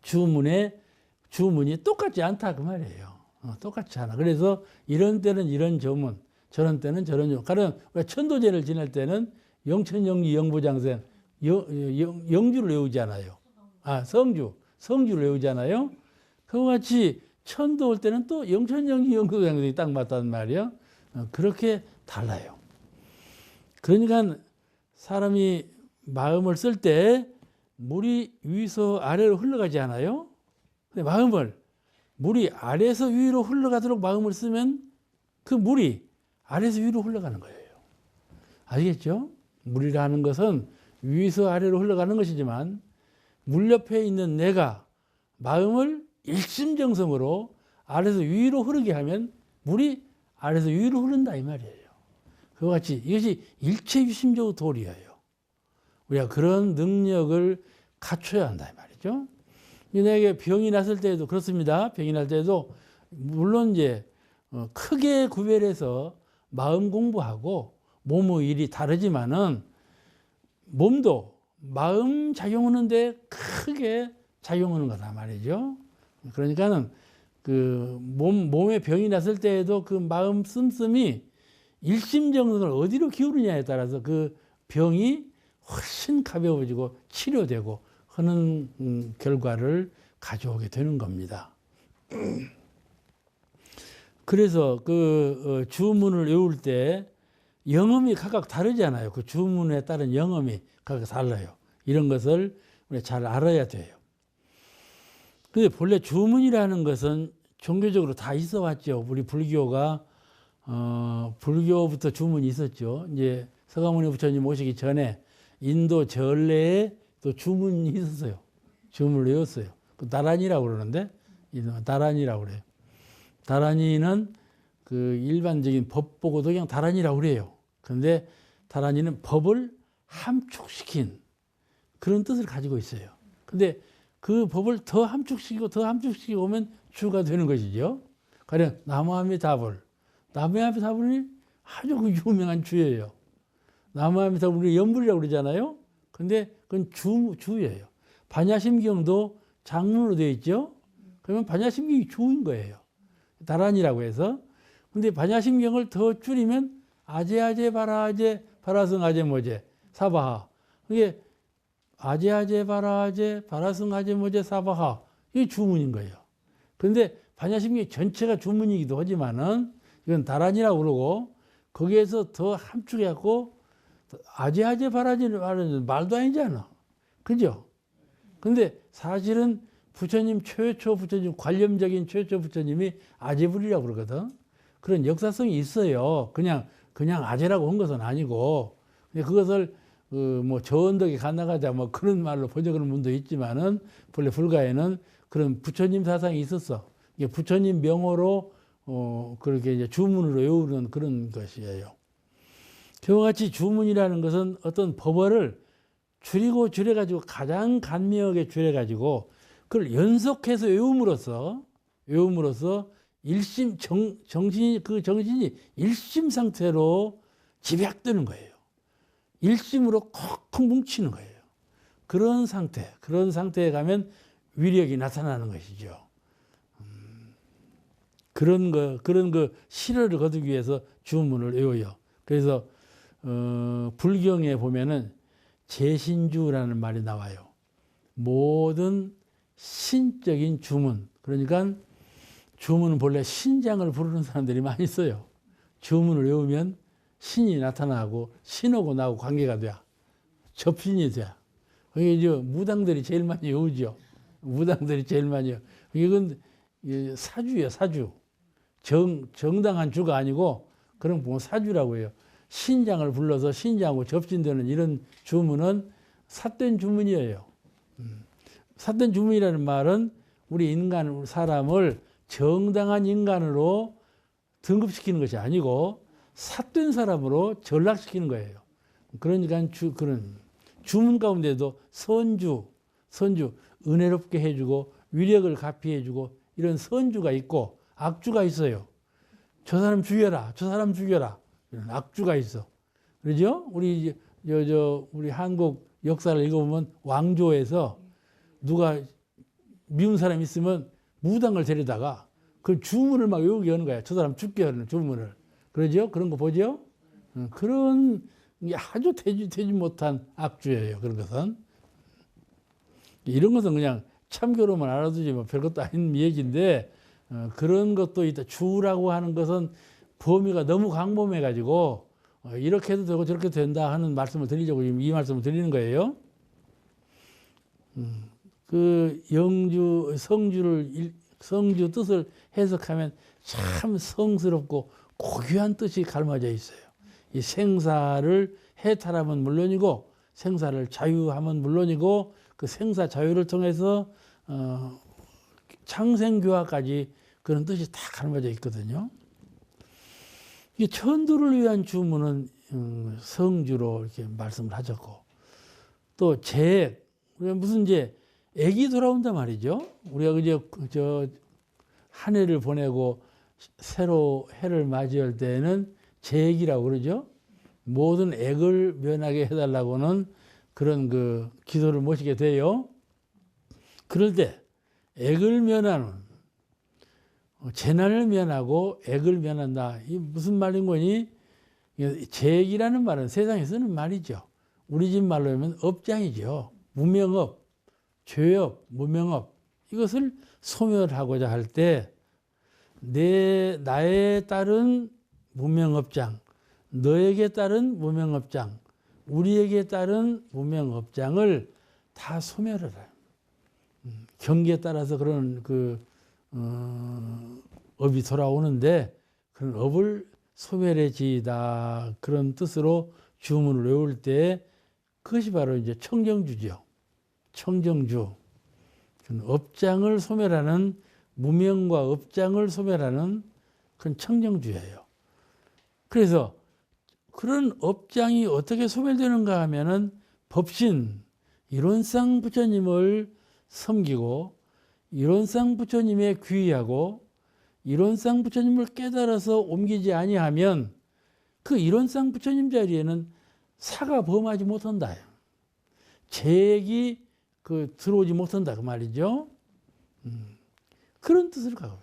주문이 똑같지 않다 그 말이에요. 똑같지 않아. 그래서 이런 때는 이런 주문, 저런 때는 저런 주문. 가령 천도제를 지낼 때는 영천영리 영부장생 영주를 외우잖아요. 성주를 외우잖아요. 그와 같이 천도 올 때는 또 영천영리 영부장생이 딱 맞단 말이에요. 그렇게 달라요. 그러니까 사람이 마음을 쓸 때 물이 위에서 아래로 흘러가지 않아요? 근데 물이 아래에서 위로 흘러가도록 마음을 쓰면 그 물이 아래에서 위로 흘러가는 거예요. 아시겠죠? 물이라는 것은 위에서 아래로 흘러가는 것이지만 물 옆에 있는 내가 마음을 일심정성으로 아래에서 위로 흐르게 하면 물이 아래에서 위로 흐른다 이 말이에요. 그와 같이 이것이 일체유심조 도리예요. 우리가 그런 능력을 갖춰야 한다 이 말이죠. 내게 병이 났을 때에도 그렇습니다. 병이 날 때도 물론 이제 크게 구별해서 마음 공부하고 몸의 일이 다르지만은 몸도 마음 작용하는데 크게 작용하는 거다 말이죠. 그러니까는 그 몸에 병이 났을 때에도 그 마음 씀씀이 일심정성을 어디로 기울이냐에 따라서 그 병이 훨씬 가벼워지고 치료되고 하는 결과를 가져오게 되는 겁니다. 그래서 그 주문을 외울 때 영음이 각각 다르잖아요. 그 주문에 따른 영음이 각각 달라요. 이런 것을 우리가 잘 알아야 돼요. 근데 본래 주문이라는 것은 종교적으로 다 있어 왔죠. 우리 불교가 불교부터 주문이 있었죠. 이제 서가모니 부처님 오시기 전에 인도 전래에 또 주문이 있었어요. 주문을 외웠어요. 다란이라고 그러는데, 다란이라고 그래요. 다란이는 그 일반적인 법 보고도 그냥 다란이라고 그래요. 그런데 다란이는 법을 함축시킨 그런 뜻을 가지고 있어요. 근데 그 법을 더 함축시키고 오면 주가 되는 것이죠. 가령 나무아미타불. 나무아미타불이 아주 그 유명한 주예요. 나무아미타불이 연불이라고 그러잖아요. 근데 그건 주예요. 반야심경도 장문으로 되어 있죠. 그러면 반야심경이 주인 거예요. 다란이라고 해서. 근데 반야심경을 더 줄이면 아제아제 바라아제 바라승아제 모제 사바하. 이게 아제아제 바라아제 바라승아제 모제 사바하. 이게 주문인 거예요. 그런데 반야심경 전체가 주문이기도 하지만은 이건 다란이라고 그러고 거기에서 더 함축해갖고 아제아제 바라아제 말도 아니잖아. 그죠? 근데 사실은 부처님 최초 부처님 관념적인 최초 부처님이 아제불이라고 그러거든. 그런 역사성이 있어요. 그냥 아제라고 한 것은 아니고 그것을 뭐 저언덕에 갔나가자 뭐 그런 말로 번역하는 분도 있지만은 본래 불가에는 그런 부처님 사상이 있었어. 이게 부처님 명호로 그렇게 이제 주문으로 외우는 그런 것이에요. 그와 같이 주문이라는 것은 어떤 법어를 줄이고 줄여가지고 가장 간명하게 줄여가지고 그걸 연속해서 외움으로써 정신이 일심 상태로 집약되는 거예요. 일심으로 콕콕 뭉치는 거예요. 그런 상태에 가면 위력이 나타나는 것이죠. 그런 실효를 거두기 위해서 주문을 외워요. 그래서 불경에 보면은 제신주라는 말이 나와요. 모든 신적인 주문. 그러니까 주문은 본래 신장을 부르는 사람들이 많이 있어요. 주문을 외우면 신이 나타나고 신하고 나하고 관계가 돼. 접신이 돼. 그게 이제 무당들이 제일 많이 외우죠. 무당들이 제일 많이 외워. 이건 사주예요, 사주. 정당한 주가 아니고 그런 거 사주라고 해요. 신장을 불러서 신장하고 접진되는 이런 주문은 삿된 주문이에요. 삿된 주문이라는 말은 우리 사람을 정당한 인간으로 등급시키는 것이 아니고 삿된 사람으로 전락시키는 거예요. 그러니까 그런 주문 가운데도 선주, 은혜롭게 해주고 위력을 가피해주고 이런 선주가 있고 악주가 있어요. 저 사람 죽여라, 저 사람 죽여라. 이런 악주가 있어. 그러죠? 우리 한국 역사를 읽어보면 왕조에서 누가 미운 사람 있으면 무당을 데려다가 그 주문을 막 외우게 하는 거야. 저 사람 죽게 하는 주문을. 그러죠? 그런 거 보죠? 그런 아주 되지 못한 악주예요. 그런 것은. 이런 것은 그냥 참교로만 알아두지 뭐 별것도 아닌 얘기인데 그런 것도 있다. 주라고 하는 것은 범위가 너무 광범해가지고 이렇게 해도 되고 저렇게 된다 하는 말씀을 드리려고 지금 이 말씀을 드리는 거예요. 그 성주 뜻을 해석하면 참 성스럽고 고귀한 뜻이 갈마져 있어요. 이 생사를 해탈하면 물론이고 생사를 자유하면 물론이고 그 생사 자유를 통해서 창생교화까지 그런 뜻이 다 갈마져 있거든요. 이 천도를 위한 주문은 성주로 이렇게 말씀을 하셨고 또 재액 무슨 이제 애기 돌아온단 말이죠. 우리가 이제 한 해를 보내고 새로 해를 맞이할 때는 재액이라고 그러죠. 모든 액을 면하게 해달라고는 그런 그 기도를 모시게 돼요. 그럴 때 액을 면하는 재난을 면하고 액을 면한다. 이 무슨 말인 거니? 재액이라는 말은 세상에 쓰는 말이죠. 우리 집 말로 하면 업장이죠. 무명업, 죄업, 무명업 이것을 소멸하고자 할 때 나에 따른 무명업장, 너에게 따른 무명업장, 우리에게 따른 무명업장을 다 소멸을 해요. 경기에 따라서 그런 업이 돌아오는데 그런 업을 소멸해지다 그런 뜻으로 주문을 외울 때 그것이 바로 이제 청정주죠. 청정주. 업장을 소멸하는 무명과 업장을 소멸하는 그런 청정주예요. 그래서 그런 업장이 어떻게 소멸되는가 하면은 법신 일원상 부처님을 섬기고 일원상 부처님에 귀의하고 일원상 부처님을 깨달아서 옮기지 아니하면 그 일원상 부처님 자리에는 사가 범하지 못한다. 재액이 들어오지 못한다 그 말이죠. 그런 뜻을 가고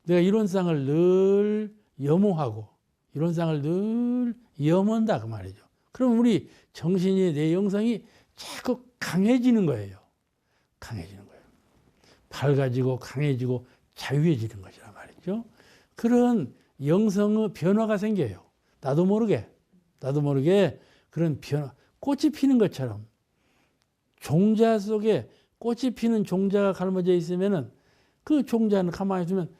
내가 일원상을 늘 염호하고 일원상을 늘 염한다 그 말이죠. 그럼 우리 정신이 내 영성이 자꾸 강해지는 거예요. 강해지는 거예요. 밝아지고 강해지고 자유해지는 것이란 말이죠. 그런 영성의 변화가 생겨요. 나도 모르게 그런 변화, 꽃이 피는 것처럼 종자 속에 꽃이 피는 종자가 갈라져 있으면은 그 종자는 가만히 있으면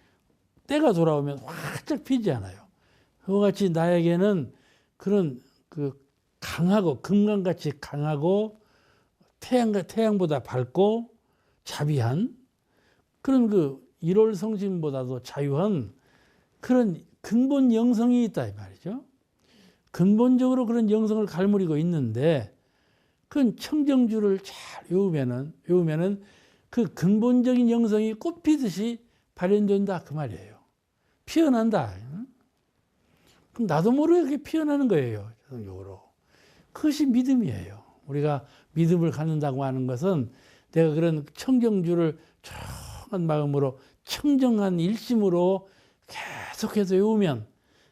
때가 돌아오면 활짝 피지 않아요. 그와 같이 나에게는 그런 강하고 금강같이 강하고 태양보다 밝고 자비한 그런 일월성신보다도 자유한 그런 근본 영성이 있다 이 말이죠. 근본적으로 그런 영성을 갈무리고 있는데 그 청정주를 잘 외우면은 그 근본적인 영성이 꽃피듯이 발현된다 그 말이에요. 피어난다. 그럼 나도 모르게 그렇게 피어나는 거예요. 자동적으로. 그것이 믿음이에요. 우리가 믿음을 갖는다고 하는 것은 내가 그런 청정주를 청한 마음으로 청정한 일심으로 계속해서 외우면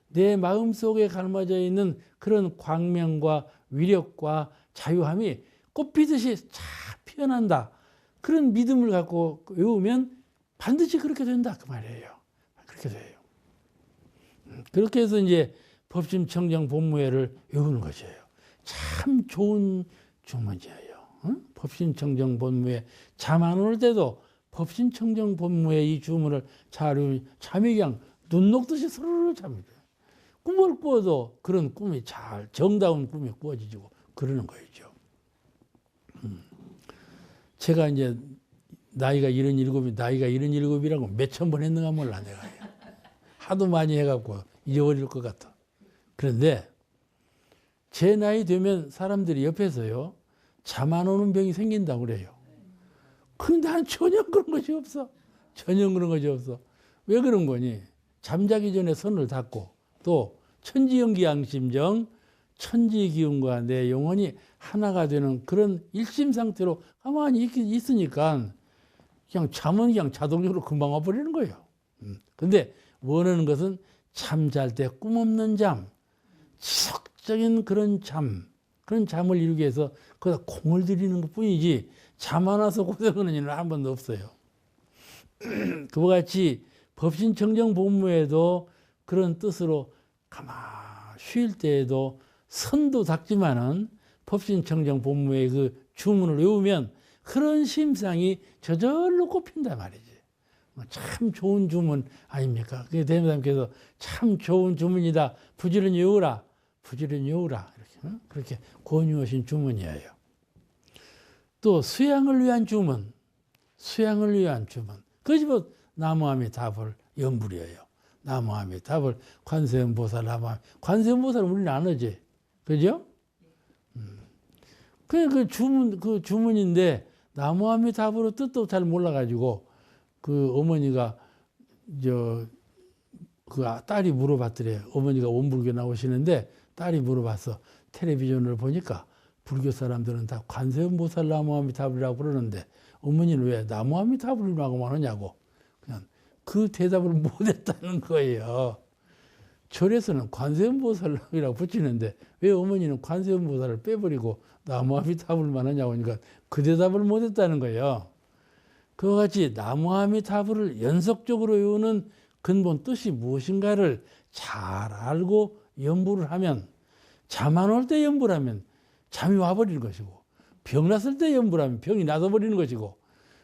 내 마음속에 갈마져 있는 그런 광명과 위력과 자유함이 꽃피듯이 잘 피어난다. 그런 믿음을 갖고 외우면 반드시 그렇게 된다 그 말이에요. 그렇게 돼요. 그렇게 해서 이제 법심청정 본무회를 외우는 것이에요. 참 좋은 주문이에요. 법심청정 본무회 잠 안 올 때도 법심청정 본무회 이 주문을 잘 외우면 잠이 그냥 눈 녹듯이 스르르 잡니다. 꿈을 꾸어도 그런 꿈이 잘 정다운 꿈이 꾸어지고 그러는 거죠. 제가 이제 나이가 77이라고 몇천 번 했는가 몰라 내가. 하도 많이 해갖고 잊어버릴 것 같아. 그런데 제 나이 되면 사람들이 옆에서요. 잠 안 오는 병이 생긴다고 그래요. 근데 난 전혀 그런 것이 없어. 전혀 그런 것이 없어. 왜 그런 거니? 잠자기 전에 손을 닫고 또 천지연기양심정 천지기운과 내 영혼이 하나가 되는 그런 일심 상태로 가만히 있으니까 그냥 잠은 그냥 자동적으로 금방 와버리는 거예요. 근데 원하는 것은 잠잘 때 꿈 없는 잠, 지속적인 그런 잠을 이루기 위해서 거기다 공을 들이는 것 뿐이지 잠 안 와서 고생하는 일은 한 번도 없어요. 그와 같이 법신청정 본무에도 그런 뜻으로 가만 쉴 때에도 선도 닦지만은 법신청정 본무의 그 주문을 외우면 그런 심상이 저절로 꼽힌단 말이지. 참 좋은 주문 아닙니까? 그게 대명사님께서 참 좋은 주문이다. 부지런히 외우라. 부지런히 외우라. 이렇게, 그렇게 권유하신 주문이에요. 또 수양을 위한 주문. 수양을 위한 주문. 그것이 뭐 나무아미타불 연불이에요. 나무아미타불 관세음보살 나무아미. 관세음보살 우리는 안 하지. 그죠? 그 주문인데 나무아미타불의 뜻도 잘 몰라가지고 그 어머니가 그 딸이 물어봤더래요. 어머니가 원불교 나오시는데 딸이 물어봤어. 텔레비전을 보니까 불교 사람들은 다 관세음보살 나무아미타불이라고 그러는데 어머니는 왜 나무아미타불이라고만 하냐고. 그냥 그 대답을 못했다는 거예요. 절에서는 관세음보살이라고 붙이는데 왜 어머니는 관세음보살을 빼버리고 나무아미타불만 하냐고 하니까 그 대답을 못했다는 거예요. 그와 같이 나무아미타불을 연속적으로 외우는 근본 뜻이 무엇인가를 잘 알고 연부를 하면 잠 안 올 때 연부를 하면 잠이 와버리는 것이고 병 났을 때 연부를 하면 병이 나서버리는 것이고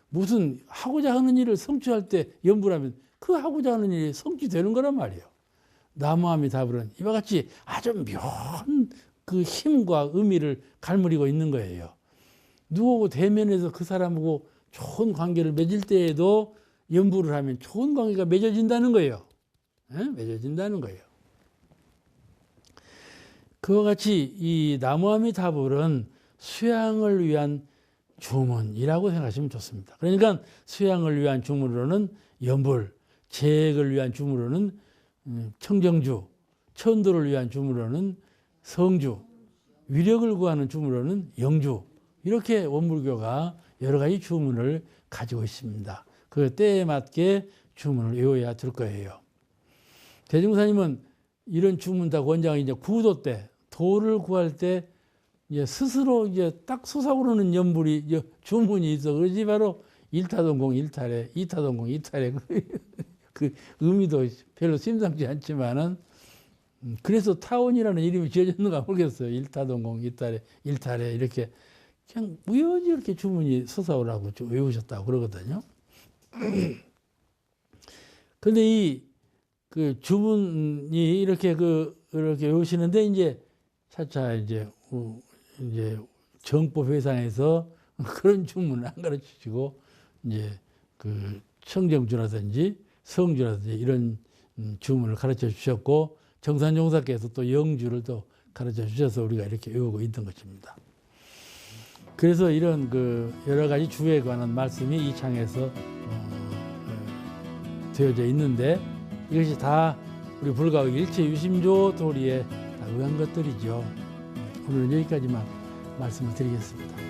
무슨 하고자 하는 일을 성취할 때 연부를 하면 그 하고자 하는 일이 성취되는 거란 말이에요. 나무아미타불은 이와 같이 아주 묘한 그 힘과 의미를 갈무리고 있는 거예요. 누구하고 대면해서 그 사람하고 좋은 관계를 맺을 때에도 연부를 하면 좋은 관계가 맺어진다는 거예요. 맺어진다는 거예요. 그와 같이 이 나무아미타불은 수양을 위한 주문이라고 생각하시면 좋습니다. 그러니까 수양을 위한 주문으로는 연불, 재액을 위한 주문으로는 청정주, 천도를 위한 주문으로는 성주, 위력을 구하는 주문으로는 영주, 이렇게 원불교가 여러 가지 주문을 가지고 있습니다. 그 때에 맞게 주문을 외워야 될 거예요. 대중사님은 이런 주문 다 권장이 이제 구도 때, 도를 구할 때 이제 스스로 이제 딱 솟아오르는 연불이 이제 주문이 있어. 그러지 바로 일타동공 일탈해, 이타동공 이탈해. 그 의미도 별로 심상치 않지만은 그래서 타원이라는 이름이 지어졌는가 모르겠어요. 일타동공 일탈해 이렇게 그냥 우연히 이렇게 주문이 솟아오라고 외우셨다고 그러거든요. 그런데 이 그 주문이 이렇게 외우시는데 이제 차차 이제 정법 회상에서 그런 주문을 안 가르치시고 이제 그 청정주라든지 성주라든지 이런 주문을 가르쳐 주셨고 정산종사께서 또 영주를 또 가르쳐 주셔서 우리가 이렇게 외우고 있는 것입니다. 그래서 이런 그 여러 가지 주에 관한 말씀이 이 창에서 되어져 있는데 이것이 다 우리 불가의 일체 유심조 도리에 다 의한 것들이죠. 오늘은 여기까지만 말씀을 드리겠습니다.